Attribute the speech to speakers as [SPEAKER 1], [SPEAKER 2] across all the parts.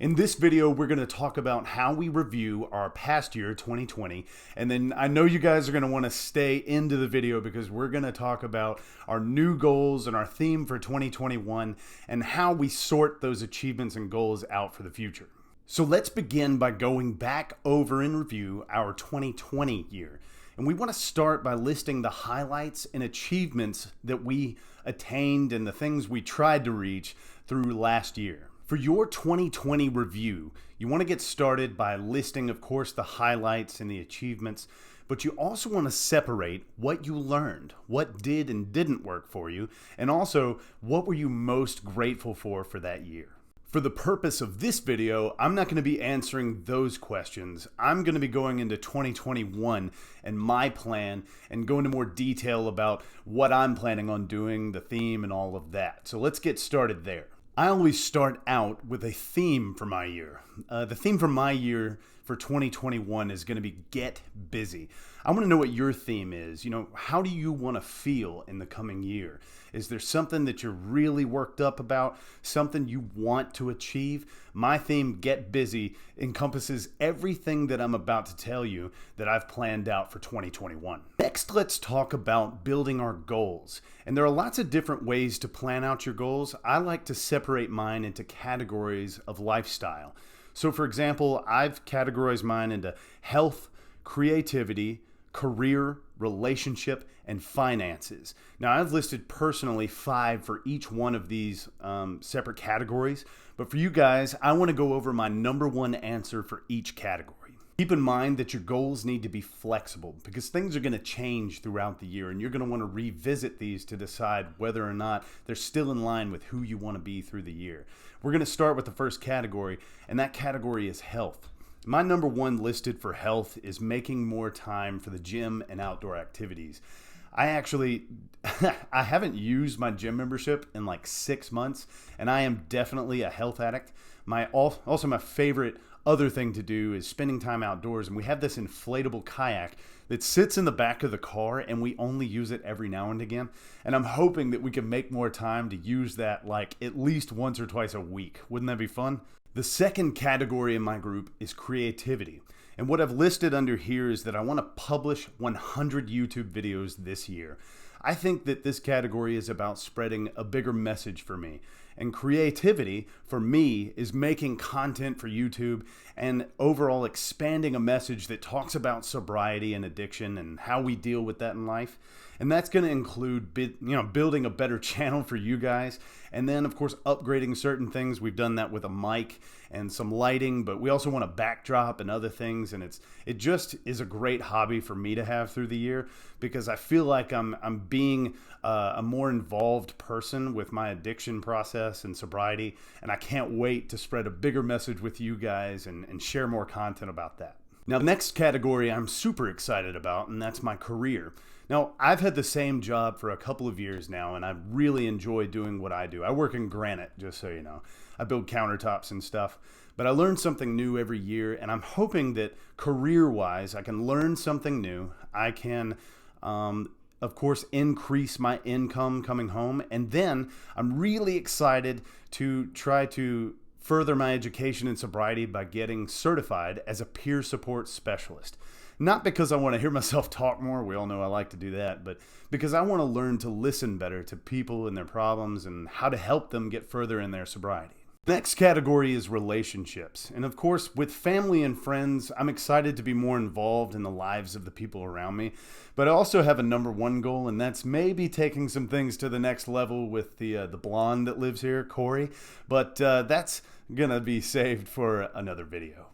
[SPEAKER 1] In this video, we're going to talk about how we review our past year, 2020. And then I know you guys are going to want to stay into the video because we're going to talk about our new goals and our theme for 2021 and how we sort those achievements and goals out for the future. So let's begin by going back over and review our 2020 year. And we want to start by listing the highlights and achievements that we attained and the things we tried to reach through last year. For your 2020 review, you want to get started by listing, of course, the highlights and the achievements, but you also want to separate what you learned, what did and didn't work for you, and also what were you most grateful for that year. For the purpose of this video, I'm not going to be answering those questions. I'm going to be going into 2021 and my plan and go into more detail about what I'm planning on doing, the theme, and all of that. So let's get started there. I always start out with a theme for my year. The theme for my year for 2021 is going to be get busy. I want to know what your theme is. How do you want to feel in the coming year? Is there something that you're really worked up about? Something you want to achieve? My theme, get busy, encompasses everything that I'm about to tell you that I've planned out for 2021. Next, let's talk about building our goals. And there are lots of different ways to plan out your goals. I like to separate mine into categories of lifestyle. So for example, I've categorized mine into health, creativity, career, relationship, and finances. Now I've listed personally 5 for each one of these separate categories, but for you guys, I want to go over my number one answer for each category. Keep in mind that your goals need to be flexible because things are going to change throughout the year and you're going to want to revisit these to decide whether or not they're still in line with who you want to be through the year. We're going to start with the first category, and that category is health. My number one listed for health is making more time for the gym and outdoor activities. I haven't used my gym membership in like 6 months, and I am definitely a health addict. Also my favorite other thing to do is spending time outdoors, and we have this inflatable kayak that sits in the back of the car, and we only use it every now and again. And I'm hoping that we can make more time to use that like at least once or twice a week. Wouldn't that be fun? The second category in my group is creativity. And what I've listed under here is that I want to publish 100 YouTube videos this year. I think that this category is about spreading a bigger message for me. And creativity, for me, is making content for YouTube and overall expanding a message that talks about sobriety and addiction and how we deal with that in life. And that's going to include building a better channel for you guys. And then, of course, upgrading certain things. We've done that with a mic and some lighting, but we also want a backdrop and other things. And it just is a great hobby for me to have through the year because I feel like I'm being a more involved person with my addiction process and sobriety. And I can't wait to spread a bigger message with you guys and share more content about that. Now, the next category I'm super excited about, and that's my career. Now, I've had the same job for a couple of years now, and I really enjoy doing what I do. I work in granite, just so you know. I build countertops and stuff, but I learn something new every year, and I'm hoping that career-wise, I can learn something new. I can, of course, increase my income coming home, and then I'm really excited to try to further my education in sobriety by getting certified as a peer support specialist. Not because I want to hear myself talk more, we all know I like to do that, but because I want to learn to listen better to people and their problems and how to help them get further in their sobriety. Next category is relationships. And of course, with family and friends, I'm excited to be more involved in the lives of the people around me. But I also have a number one goal, and that's maybe taking some things to the next level with the blonde that lives here, Corey. But that's going to be saved for another video.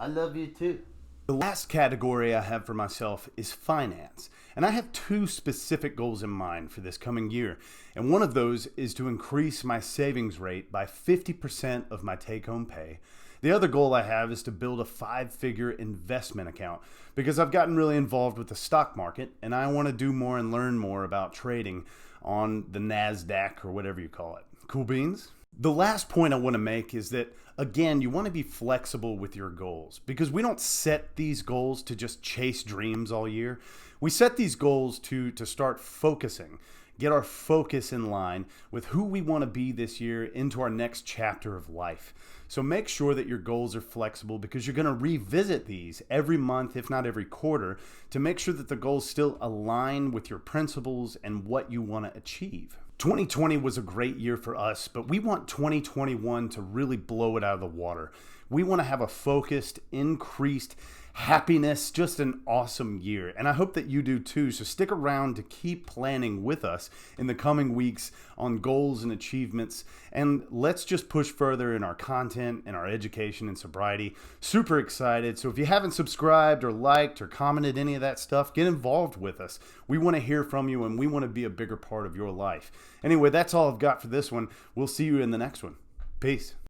[SPEAKER 1] I love you too. The last category I have for myself is finance. And I have 2 specific goals in mind for this coming year. And one of those is to increase my savings rate by 50% of my take-home pay. The other goal I have is to build a 5-figure investment account because I've gotten really involved with the stock market and I want to do more and learn more about trading on the NASDAQ or whatever you call it. Cool beans? The last point I want to make is that, again, you want to be flexible with your goals because we don't set these goals to just chase dreams all year. We set these goals to start focusing, get our focus in line with who we want to be this year into our next chapter of life. So make sure that your goals are flexible, because you're going to revisit these every month, if not every quarter, to make sure that the goals still align with your principles and what you want to achieve. 2020 was a great year for us, but we want 2021 to really blow it out of the water. We want to have a focused, increased happiness, just an awesome year. And I hope that you do too. So stick around to keep planning with us in the coming weeks on goals and achievements. And let's just push further in our content and our education and sobriety. Super excited. So if you haven't subscribed or liked or commented any of that stuff, get involved with us. We want to hear from you, and we want to be a bigger part of your life. Anyway, that's all I've got for this one. We'll see you in the next one. Peace.